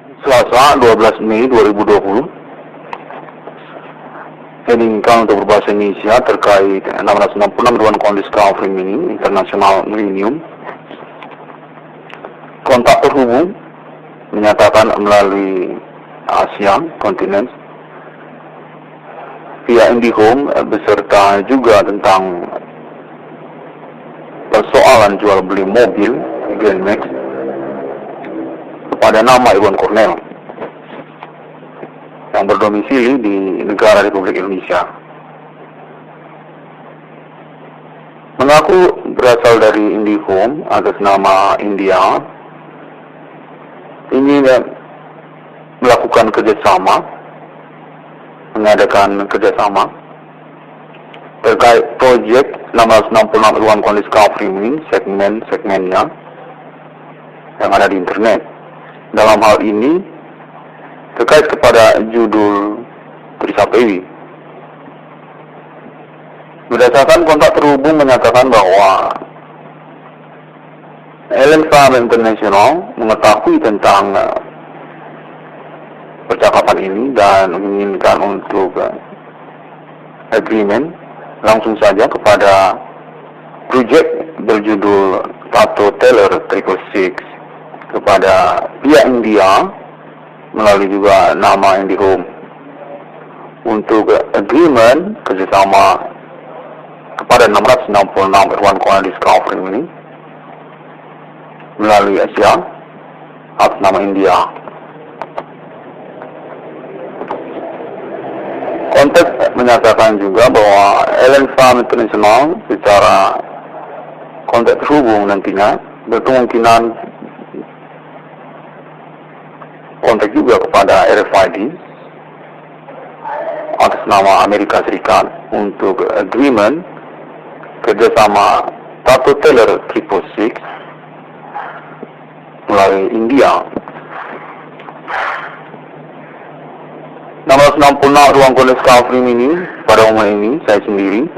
Selasa 12 Mei 2020. Diinginkan untuk berbahasa Indonesia terkait 666 ruang kondisi Kafri Mini Internasional Millennium. Kontak terhubung menyatakan melalui Asia kontinen via IndiHome beserta juga tentang persoalan jual beli mobil Grand Max kepada nama Iwan Cornel yang berdomisili di negara Republik Indonesia. Mengaku berasal dari IndiHome atas nama India, ingin melakukan kerjasama, mengadakan kerjasama terkait proyek 666 ruang kondisi Kafri Mini segmennya yang ada di internet. Dalam hal ini terkait kepada judul Trisapewi. Berdasarkan kontak terhubung menyatakan bahwa Ellen Farm International mengetahui tentang percakapan ini dan menginginkan untuk agreement langsung saja kepada project berjudul Tato Taylor 666 kepada pihak India melalui juga nama IndiHome untuk agreement kerjasama kepada 666 ruang kondisi Kafri ini melalui Asia atas nama India. Konteks menyatakan juga bahwa Ellen Farm International secara konteks terhubung nantinya berkemungkinan kontak juga kepada RFID atas nama Amerika Serikat untuk agreement kerjasama Tato Taylor 666 melalui India. 666 ruang kondisi Kafri Mini pada umumnya ini saya sendiri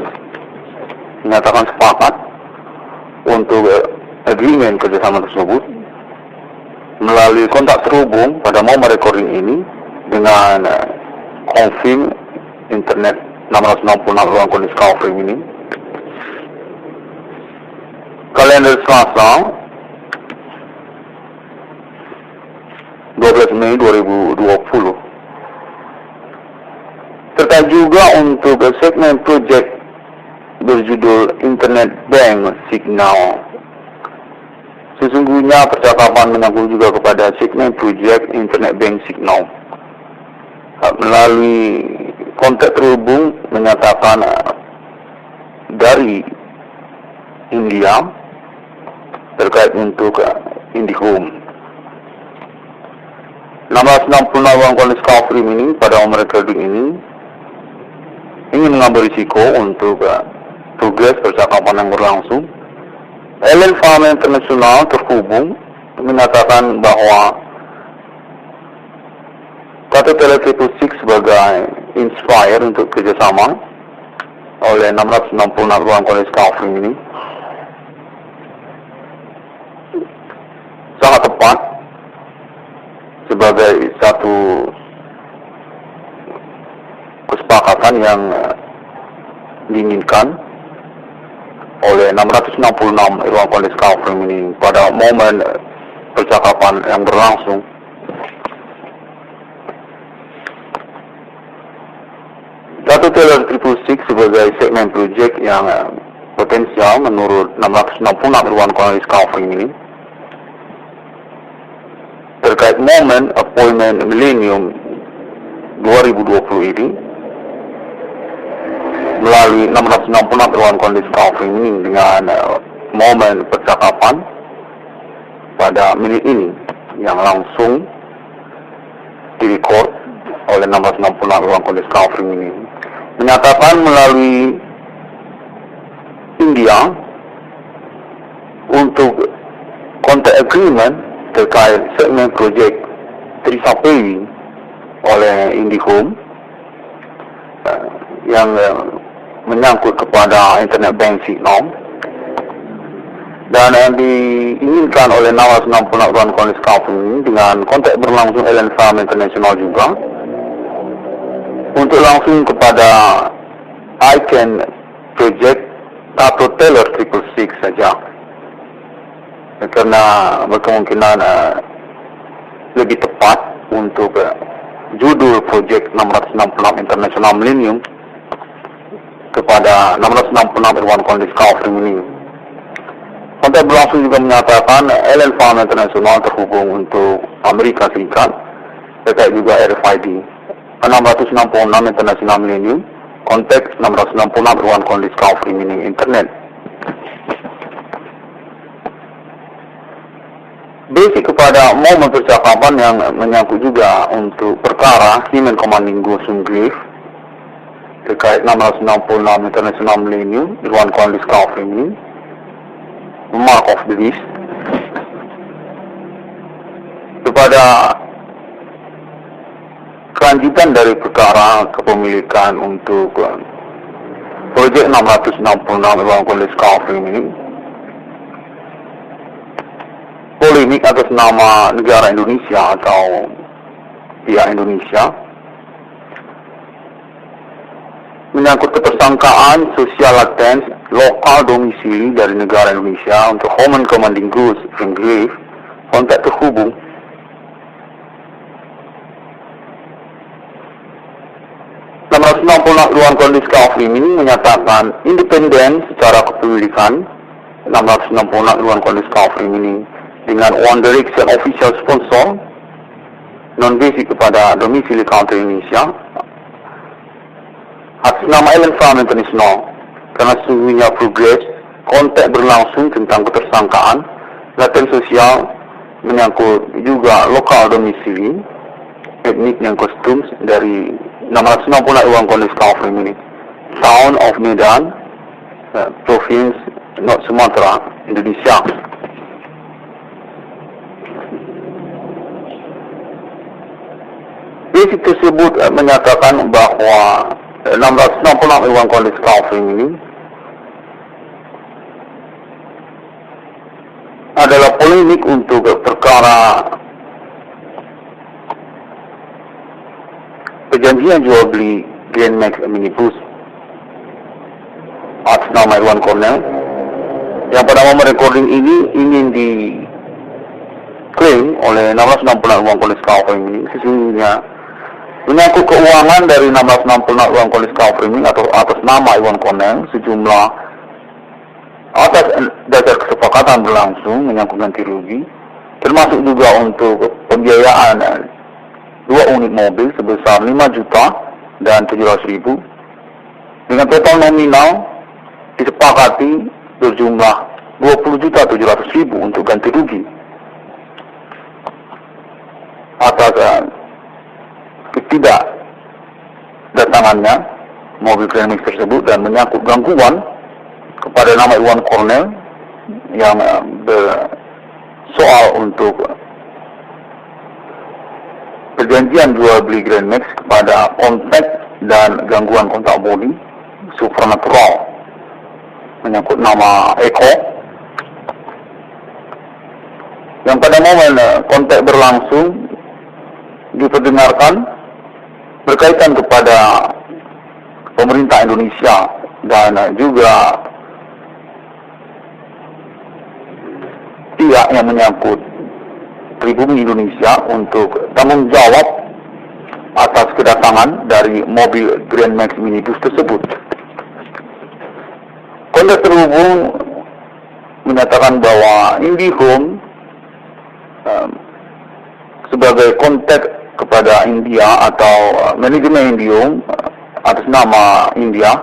menyatakan sepakat untuk agreement kerjasama tersebut melalui kontak terhubung pada momen recording ini dengan confirm internet 666 ruang kondisi Kafri Mini. Kalender Selasa 12 Mei 2020. Terkait juga untuk segmen project berjudul Internet Bank Signal. Sesungguhnya percakapan menyambung juga kepada segmen project Internet Bank Signal. Melalui kontak terhubung menyatakan dari India terkait untuk IndiHome. 666 ruang kondisi Kafri Mini pada umur recording ini ingin mengambil risiko untuk progres percakapan yang berlangsung. Ellen Farm International terhubung menyatakan bahwa Tato Taylor 666 sebagai inspire untuk kerjasama oleh 666 ruang kondisi Kafri ini sangat tepat sebagai satu kesepakatan yang diinginkan oleh 666 ruang kondisi Kafri ini pada momen percakapan yang berlangsung. Tato Taylor 666 sebagai segmen project yang potensial menurut 666 ruang kondisi Kafri ini terkait momen appointment Millennium 2020 ini melalui 666 ruang kondisi Kafri ini dengan momen percakapan pada menit ini yang langsung direkord oleh 666 ruang kondisi Kafri ini menyatakan melalui India untuk kontak agreement terkait segmen project Trisapewi oleh IndiHome yang menyangkut kepada Internet Bank Signal dan yang diinginkan oleh Nawas 60 Ruan Kolis Kafung dengan kontak berlangsung LN Farm International juga untuk langsung kepada ICANN project atau Taylor 666 saja, karena berkemungkinan lebih tepat untuk judul project 666 International Millennium kepada 666 Ruan Kolis Kafung ini. Kontak berlangsung juga menyatakan LN Farm International terhubung untuk Amerika Serikat, terkait juga RFID 666 International Millennium, kontak 666 Ruan Kolis Kafung ini internet. Basic kepada momen percakapan yang menyangkut juga untuk perkara Human Commanding Gosum Grave terkait 666 International Millennium Ruan Kolis Kafung ini, mark of the beast, kepada kelanjutan dari perkara kepemilikan untuk projek 666 Ruan Kolis Kafung ini, polemik atas nama negara Indonesia atau pihak Indonesia menyangkut ketersangkaan sosial latens lokal domisili dari negara Indonesia untuk Human Commanding Ghost Grave, kontak terhubung. Ruan Kolis Kafung ini menyatakan independen secara kepemilikan 666 Ruan Kolis Kafung ini dengan One Direction official sponsor non-basic kepada domisili country Indonesia atas nama LN Farm International, karena sesungguhnya progres kontak berlangsung tentang ketersangkaan laten sosial menyangkut juga lokal domisili etnik yang kostum dari 660 Ruan Kolis Kafung ini, Town of Medan, Province North Sumatra, Indonesia. Basic tersebut menyatakan bahwa 660 Ruan Kolis Kafung ini adalah polemik untuk perkara perjanjian jual beli Grand Max Minibus atas nama Irwan Cornell, yang pada momen recording ini ingin diklaim oleh 660 Ruan Kolis Kafung ini sesungguhnya menyangkut keuangan dari 660 Ruan Kolis Kafung ini atau atas nama Irwan Cornell sejumlah atas dasar kesepakatan berlangsung menyangkut ganti rugi, termasuk juga untuk pembiayaan 2 unit mobil sebesar 5.700.000 dengan total nominal disepakati berjumlah 20.700.000 untuk ganti rugi atas tidak datangannya mobil Grand Max tersebut dan menyangkut gangguan kepada nama Irwan Cornell yang bersoal untuk perjanjian jual beli Grand Max kepada kontak dan gangguan kontak bodi supranatural menyangkut nama Eko, yang pada momen kontak berlangsung diperdengarkan berkaitan kepada pemerintah Indonesia dan juga pihak yang menyangkut pribumi Indonesia untuk tanggung jawab atas kedatangan dari mobil Grand Max Minibus tersebut. Kontak terhubung menyatakan bahwa IndiHome sebagai kontak kepada India atau manajemen IndiHome atas nama India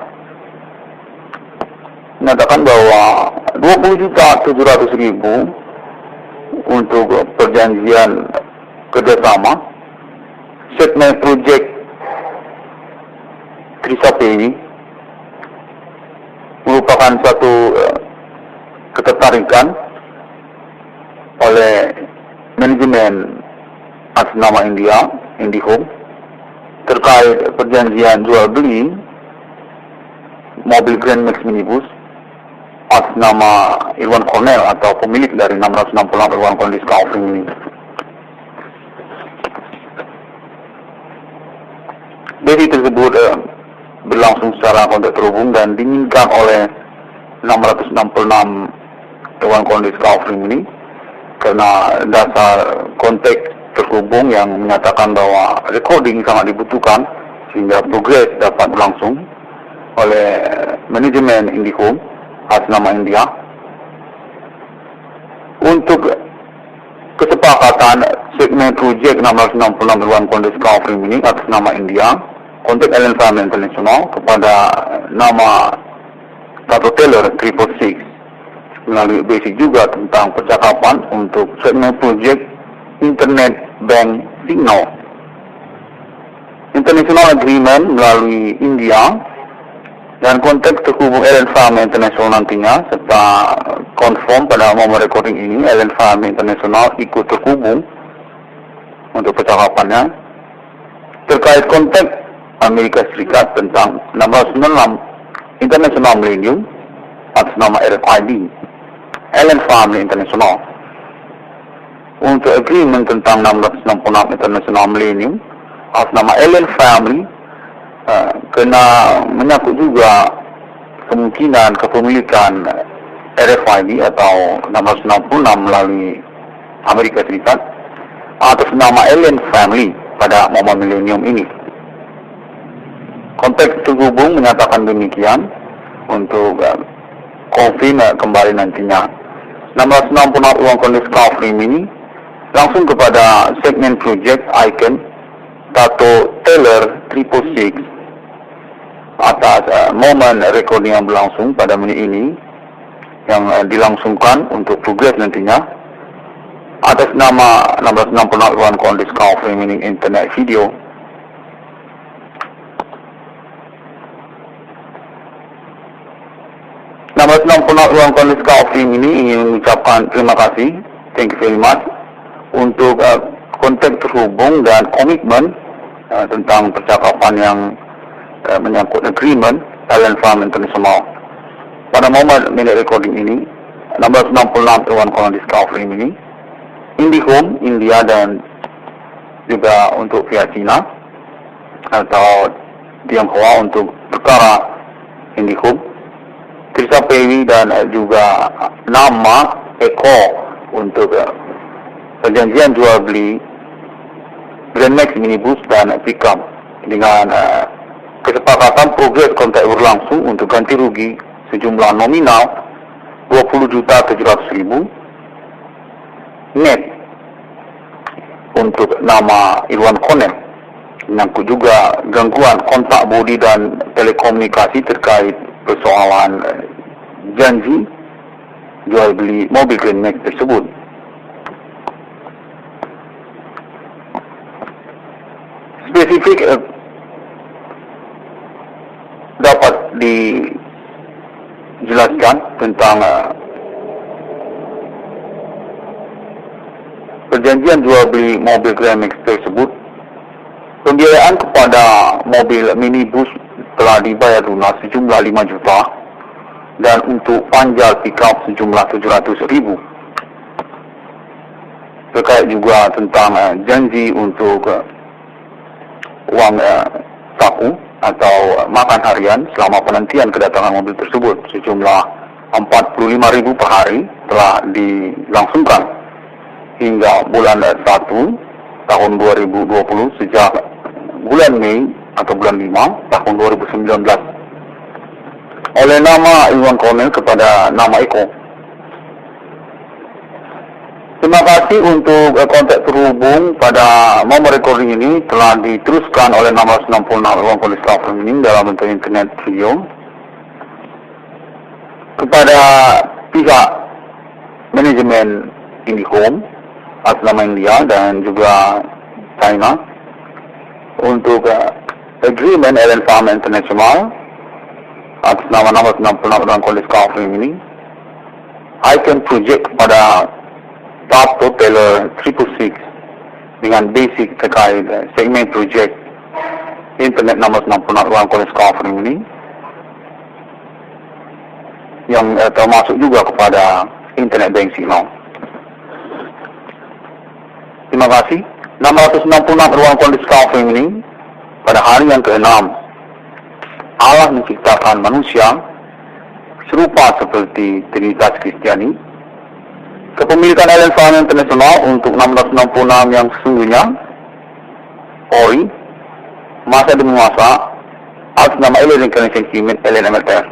menyatakan bahwa 20.700.000 untuk perjanjian kerjasama segmen project Trisakti merupakan suatu ketertarikan oleh manajemen atas nama India, IndiHome, terkait perjanjian jual beli mobil Grand Max Minibus atas nama Irwan Cornell atau pemilik dari 666 Irwan Cornell Disc Offering ini. Besi tersebut berlangsung secara kontak terhubung dan diinginkan oleh 666 Irwan Cornell Disc Offering ini karena dasar kontak terhubung yang menyatakan bahwa recording sangat dibutuhkan sehingga progres dapat berlangsung oleh manajemen IndiHome atas nama India. Untuk kesepakatan segmen projek 666 Irwan Cornell Disc Offering ini atas nama India, kontak Allen Family International kepada nama Tato Taylor 666 melalui basic juga tentang percakapan untuk segmen projek Internet Bank Signal. International Agreement melalui India dan konteks terhubung Allen Family International nantinya serta confirm pada momen recording ini Allen Family International ikut terhubung untuk percakapannya terkait konteks Amerika Serikat tentang 696 International Millennium atas nama RFID Allen Family International. Untuk agreement tentang 666 International Millennium atas nama Allen Family kena menyangkut juga kemungkinan kepemilikan RFID atau 666 melalui Amerika Serikat atas nama Allen Family pada momen milenium ini. Konteks terhubung menyatakan demikian untuk confirm kembali nantinya 666 Irwan Cornell Disc Offering ini langsung kepada segmen project icon Tato Taylor 666 atas momen recording yang berlangsung pada menit ini yang dilangsungkan untuk progres nantinya atas nama 666 Irwan Cornell Disc Offering ini internet video. Nama 666 Irwan Cornell Disc Offering ini ingin mengucapkan terima kasih, thank you very much untuk kontak terhubung dan komitmen tentang percakapan yang menyangkut agreement Allen Family International. Pada momen minute recording ini, 666 Irwan Cornell Disc Offering ini, IndiHome, India dan juga untuk pihak China atau Tionghoa untuk perkara IndiHome, Trisha Pewi dan juga nama Eko untuk perjanjian jual beli Grand Max minibus dan pickup dengan kesepakatan progres kontrak berlangsung untuk ganti rugi sejumlah nominal 20.700.000 net untuk nama Irwan Cornell. Menyangkut juga gangguan kontak bodi dan telekomunikasi terkait persoalan janji jual beli mobil Grand Max tersebut. Spesifik dapat dijelaskan tentang perjanjian jual beli mobil Grand Max tersebut. Pembiayaan kepada mobil minibus telah dibayar lunas sejumlah 5 juta dan untuk panjal pickup sejumlah 700.000. Terkait juga tentang janji untuk uang saku atau makan harian selama penantian kedatangan mobil tersebut sejumlah 45.000 per hari telah dilangsungkan hingga bulan 1 tahun 2020 sejak bulan Mei atau bulan 5 tahun 2019 oleh nama Irwan Cornell kepada nama Eko. Terima kasih untuk kontak terhubung pada momen recording ini telah diteruskan oleh 666 Irwan Cornell Disc Offering ini dalam bentuk internet video kepada pihak manajemen IndiHome atas nama India dan juga China untuk agreement Allen Family International atas nama 666 Irwan Cornell Disc Offering ini icon project pada Tato Taylor 666 dengan basic terkait segmen project internet 666 Irwan Cornell Disc Offering ini yang termasuk juga kepada internet banking now. Terima kasih. 666 ruang kondisi kafling ini pada hari yang ke-6 Allah menciptakan manusia serupa seperti Trinitas Kristiani. Kepemilikan Ellen Farm International untuk 666 yang sesungguhnya Ori masa demi masa atas nama Alien Incarnation Human LNMLTF.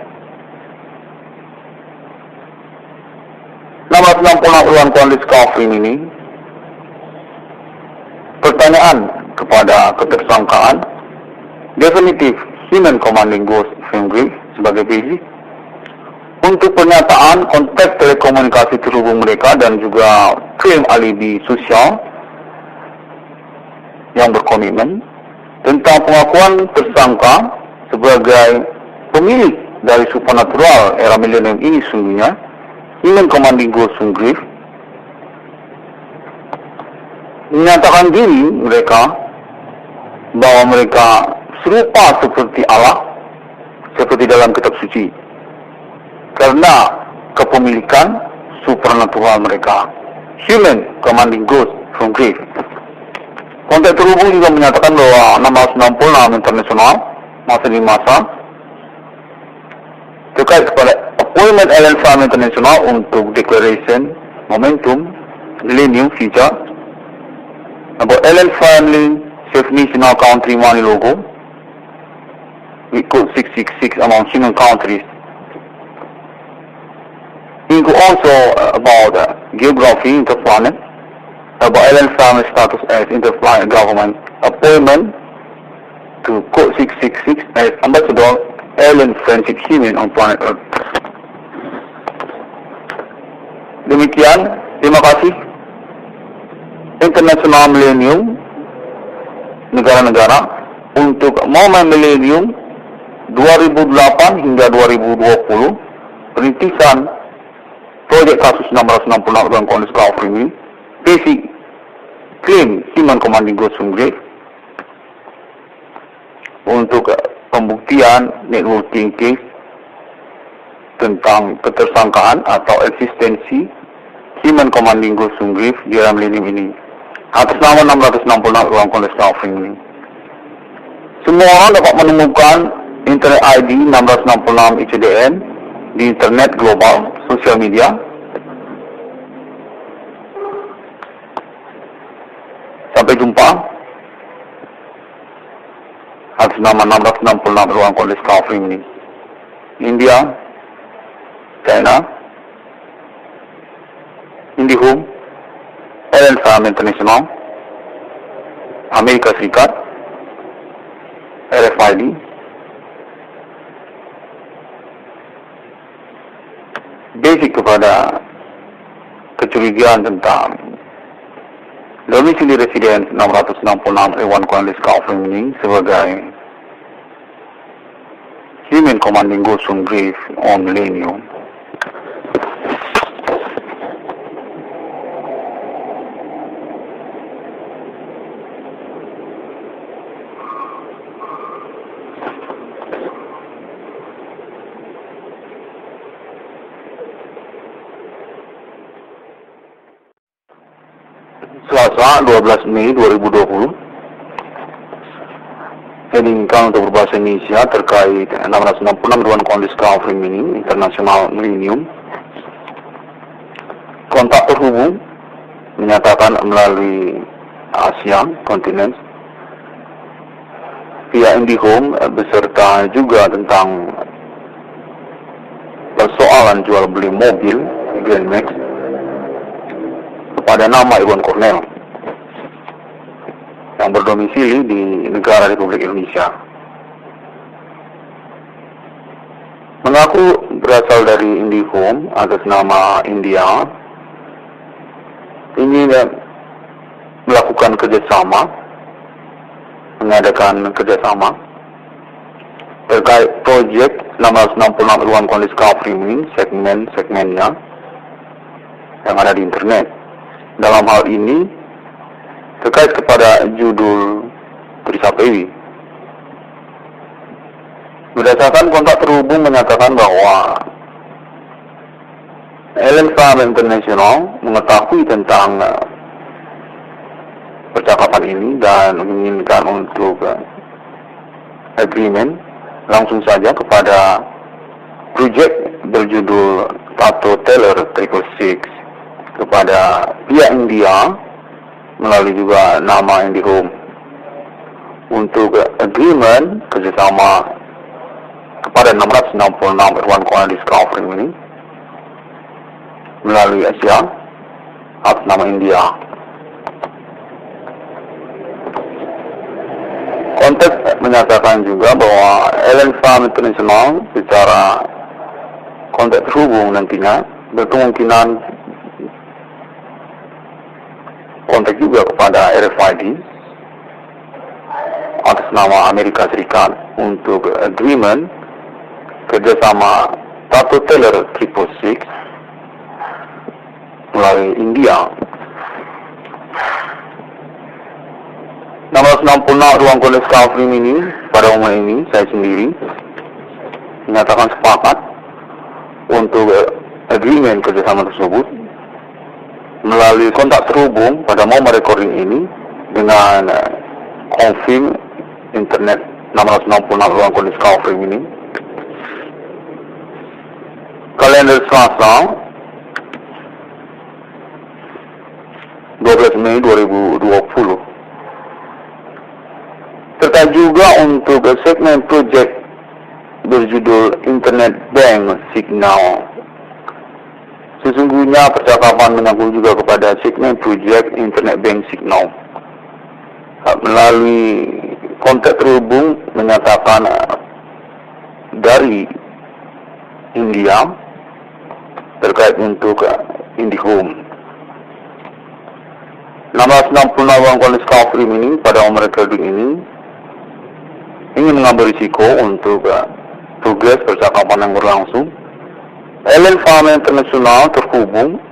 666 ruang kondisi kafling ini pertanyaan kepada ketersangkaan definitif Human Commanding Ghost Film Grief sebagai basic untuk pernyataan konteks telekomunikasi terhubung mereka dan juga klaim alibi sosial yang berkomitmen tentang pengakuan tersangka sebagai pemilik dari supernatural era milenium ini sungguhnya Human Commanding Ghost Film Grief menyatakan diri mereka bahwa mereka serupa seperti Allah seperti dalam kitab suci karena kepemilikan supernatural mereka Human Commanding Ghost from Grief. Konteks terhubung juga menyatakan bahwa 666 internasional masa di masa terkait kepada appointment Ellen Farm International untuk declaration momentum millennium future about Ellen Family Safe National Country Money logo with code 666 among human countries. Include also about geography interplanet, about Ellen Family status as interplanet government appointment to code 666 as ambassador Ellen Friendship Human on planet Earth. Demikian, terima kasih. International Millennium negara-negara untuk momen milenium 2008 hingga 2020 perintisan proyek kasus 666 ruang kondisi kafling ini basic claim Human Commanding Ghost from Grief untuk pembuktian networking case tentang ketersangkaan atau eksistensi Human Commanding Ghost from Grief di era milenium ini atas nama 666 ruang kondisi kafling ini. Semua orang dapat menemukan internet ID 666 ICDN di internet global, sosial media. Sampai jumpa atas nama 666 ruang kondisi kafling ini. India, China, IndiHome, Ellen Farm International, Amerika Serikat, RFID, basic kepada kecurigaan tentang domisili residen 666 Ruang Kondisi Kafling ini sebagai Human Commanding Ghost from Grief on Millennium. Selasa 12 Mei 2020 Headingkan untuk berbahasa Indonesia terkait 666 Ruang Kondisi Kafling ini International Millennium. Kontak terhubung menyatakan melalui Asia kontinen pihak IndiHome beserta juga tentang persoalan jual beli mobil Grand Max pada nama Iwan Cornell yang berdomisili di negara Republik Indonesia. Mengaku berasal dari IndiHome atas nama India, ingin melakukan kerjasama, mengadakan kerjasama terkait proyek 666 Ruang Kondisi Kafling ini, segmen-segmennya yang ada di internet. Dalam hal ini terkait kepada judul Trisapewi. Berdasarkan kontak terhubung menyatakan bahwa Alliance Farm International mengetahui tentang percakapan ini dan menginginkan untuk agreement langsung saja kepada project berjudul Tato Taylor 666 kepada pihak India melalui juga nama IndiHome untuk agreement kerjasama kepada 666 Irwan Kuala Discovery ini melalui Asia atas nama India. Konteks menyatakan juga bahwa Alliance Farm International secara konteks terhubung nantinya berkemungkinan kontak juga kepada RFID atas nama Amerika Serikat untuk agreement kerjasama Tato Taylor 666 melalui India. 666 ruang kondisi Discovery ini pada umumnya ini saya sendiri menyatakan sepakat untuk agreement kerjasama tersebut melalui kontak terhubung pada momen recording ini dengan confirm internet 666 ruang kondisi Discovery ini. Kalender Selasa 12 Mei 2020. Serta juga untuk segmen project berjudul Internet Bank Signal. Sesungguhnya percakapan menyambung juga kepada segmen project Internet Bank Signal. Melalui kontak terhubung menyatakan dari India terkait untuk IndiHome. 666 ruang kondisi Discovery ini pada umur recording ini ingin mengambil risiko untuk progres percakapan yang berlangsung. Alliance Farm International terhubung